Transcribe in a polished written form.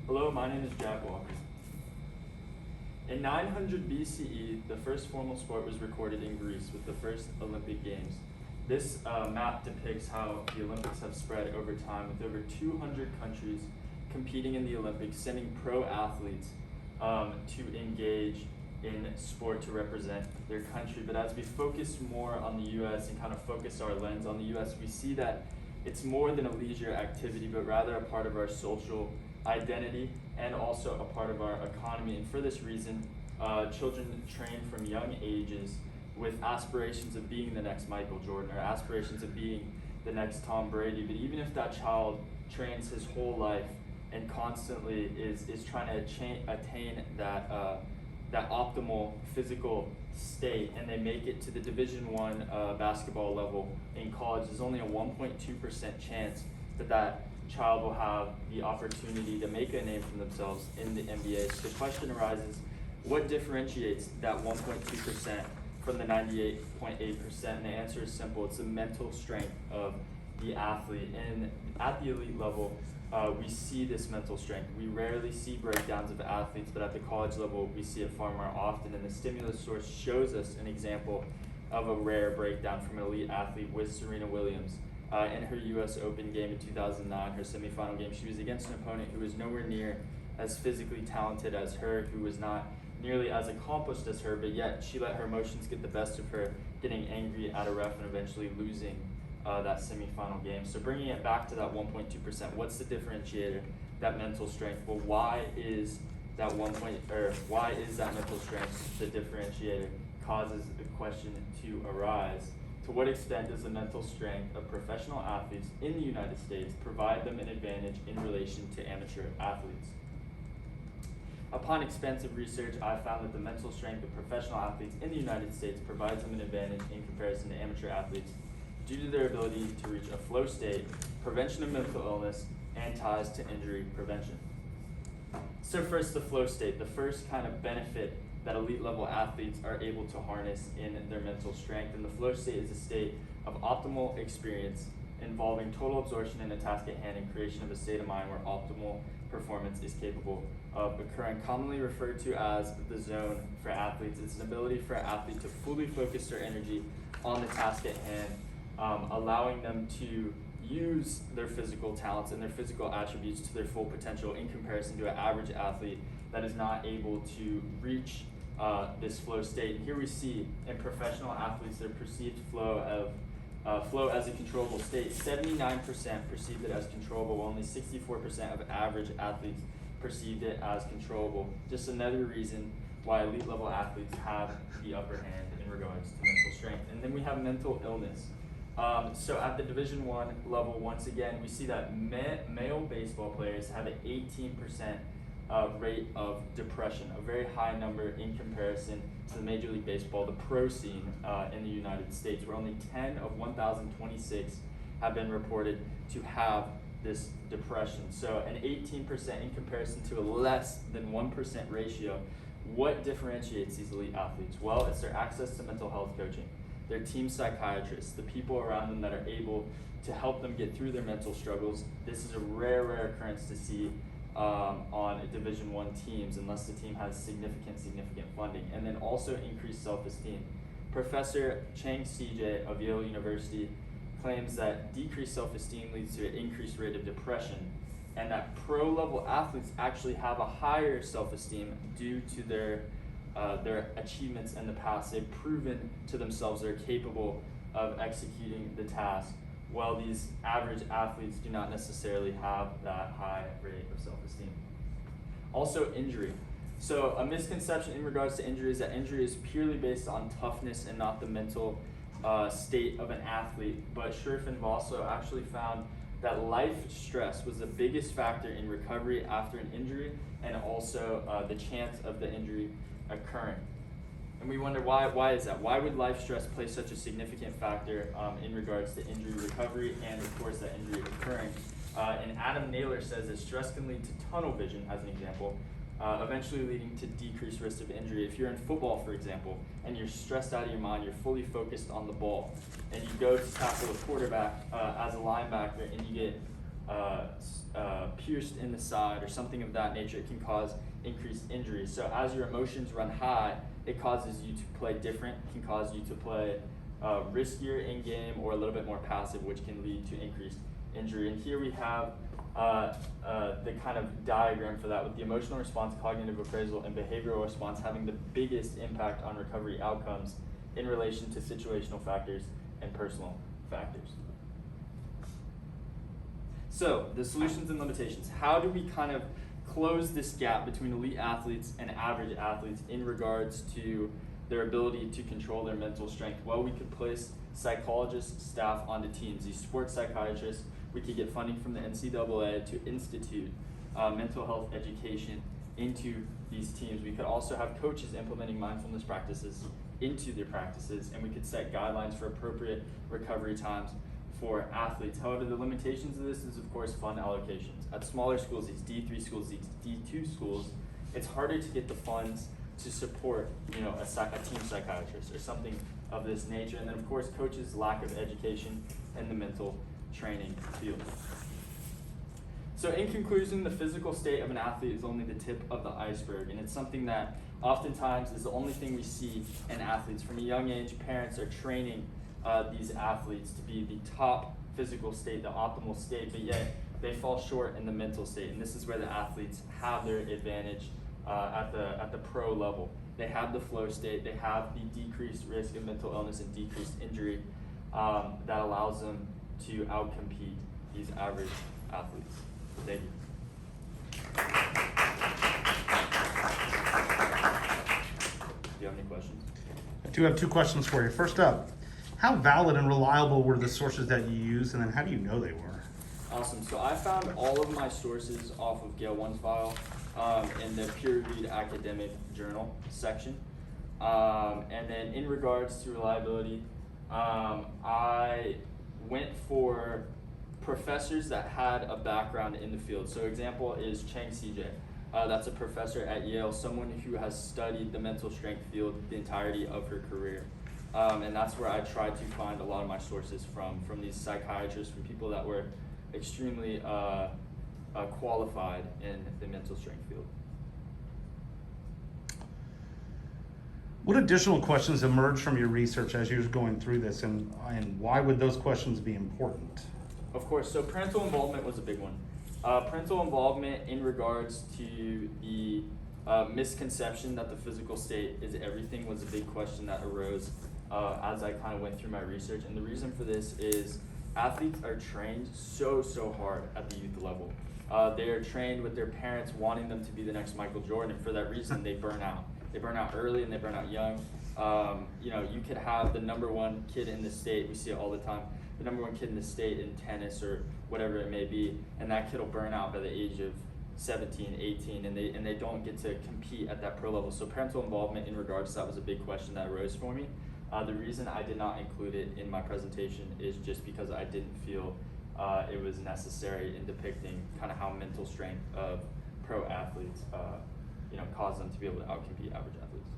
Hello, my name is Jack Walker. In 900 BCE, the first formal sport was recorded in Greece with the first Olympic Games. This map depicts how the Olympics have spread over time, with over 200 countries competing in the Olympics, sending pro athletes to engage in sport to represent their country. But as we focus more on the US and kind of focus our lens on the US, we see that it's more than a leisure activity, but rather a part of our social identity and also a part of our economy. And for this reason, children train from young ages with aspirations of being the next Michael Jordan or aspirations of being the next Tom Brady. But even if that child trains his whole life and constantly is trying to attain that optimal physical state, and they make it to the Division I basketball level in college, there's only a 1.2% chance that child will have the opportunity to make a name for themselves in the NBA. So the question arises, what differentiates that 1.2% from the 98.8%? And the answer is simple. It's the mental strength of the athlete. And at the elite level, we see this mental strength. We rarely see breakdowns of athletes, but at the college level, we see it far more often. And the stimulus source shows us an example of a rare breakdown from an elite athlete with Serena Williams. In her US Open game in 2009, her semifinal game, she was against an opponent who was nowhere near as physically talented as her, who was not nearly as accomplished as her, but yet she let her emotions get the best of her, getting angry at a ref and eventually losing that semifinal game. So bringing it back to that 1.2%, what's the differentiator? That mental strength. Well, why is that mental strength the differentiator? Causes the question to arise. To what extent does the mental strength of professional athletes in the United States provide them an advantage in relation to amateur athletes? Upon extensive research, I found that the mental strength of professional athletes in the United States provides them an advantage in comparison to amateur athletes due to their ability to reach a flow state, prevention of mental illness, and ties to injury prevention. So first, the flow state, the first kind of benefit that elite level athletes are able to harness in their mental strength. And the flow state is a state of optimal experience involving total absorption in a task at hand and creation of a state of mind where optimal performance is capable of occurring. Commonly referred to as the zone for athletes, it's an ability for an athlete to fully focus their energy on the task at hand, allowing them to use their physical talents and their physical attributes to their full potential in comparison to an average athlete that is not able to reach this flow state. And here we see in professional athletes their perceived flow as a controllable state. 79% perceived it as controllable, while only 64% of average athletes perceived it as controllable. Just another reason why elite level athletes have the upper hand in regards to mental strength. And then we have mental illness. So at the Division I level, once again, we see that male baseball players have an 18% rate of depression, a very high number in comparison to the Major League Baseball, the pro scene in the United States, where only 10 of 1,026 have been reported to have this depression. So an 18% in comparison to a less than 1% ratio. What differentiates these elite athletes? Well, it's their access to mental health coaching, their team psychiatrists, the people around them that are able to help them get through their mental struggles. This is a rare occurrence to see on Division I teams, unless the team has significant funding. And then also increased self-esteem. Professor Chang CJ of Yale University claims that decreased self-esteem leads to an increased rate of depression, and that pro-level athletes actually have a higher self-esteem due to their achievements in the past. They've proven to themselves they're capable of executing the task, while these average athletes do not necessarily have that high rate of self-esteem. Also, injury. So a misconception in regards to injury is that injury is purely based on toughness and not the mental state of an athlete. But Scherf and Vosso actually found that life stress was the biggest factor in recovery after an injury, and also the chance of the injury occurring. And we wonder why is that? Why would life stress play such a significant factor in regards to injury recovery and, of course, that injury occurring? And Adam Naylor says that stress can lead to tunnel vision, as an example, eventually leading to decreased risk of injury. If you're in football, for example, and you're stressed out of your mind, you're fully focused on the ball, and you go to tackle a quarterback as a linebacker, and you get pierced in the side or something of that nature, it can cause increased injury. So as your emotions run high, it causes you to play different, can cause you to play riskier in game or a little bit more passive, which can lead to increased injury. And here we have the kind of diagram for that, with the emotional response, cognitive appraisal, and behavioral response having the biggest impact on recovery outcomes in relation to situational factors and personal factors. So, the solutions and limitations. How do we kind of close this gap between elite athletes and average athletes in regards to their ability to control their mental strength? Well, we could place psychologists, staff onto teams. These sports psychiatrists, we could get funding from the NCAA to institute mental health education into these teams. We could also have coaches implementing mindfulness practices into their practices, and we could set guidelines for appropriate recovery times for athletes. However, the limitations of this is, of course, fund allocations. At smaller schools, these D3 schools, these D2 schools, it's harder to get the funds to support, a team psychiatrist or something of this nature. And then, of course, coaches' lack of education in the mental training field. So in conclusion, the physical state of an athlete is only the tip of the iceberg, and it's something that oftentimes is the only thing we see in athletes. From a young age, parents are training these athletes to be the top physical state, the optimal state, but yet they fall short in the mental state. And this is where the athletes have their advantage at the pro level. They have the flow state, they have the decreased risk of mental illness and decreased injury that allows them to outcompete these average athletes. Thank you. Do you have any questions? I do have two questions for you. First up, how valid and reliable were the sources that you used, and then how do you know they were? Awesome. So I found all of my sources off of Gale One's file in the peer-reviewed academic journal section. And then in regards to reliability, I went for professors that had a background in the field. So example is Chang CJ. That's a professor at Yale, someone who has studied the mental strength field the entirety of her career. And that's where I tried to find a lot of my sources from these psychiatrists, from people that were extremely qualified in the mental strength field. What additional questions emerged from your research as you were going through this, and why would those questions be important? Of course, so parental involvement was a big one. Parental involvement in regards to the misconception that the physical state is everything was a big question that arose as I kind of went through my research. And the reason for this is athletes are trained so hard at the youth level. They are trained with their parents wanting them to be the next Michael Jordan, and for that reason they burn out. They burn out early and they burn out young. You could have the number one kid in the state, we see it all the time, the number one kid in the state in tennis or whatever it may be, and that kid will burn out by the age of 17, 18, and they don't get to compete at that pro level. So parental involvement in regards to that was a big question that arose for me. The reason I did not include it in my presentation is just because I didn't feel it was necessary in depicting kind of how mental strength of pro athletes cause them to be able to outcompete average athletes.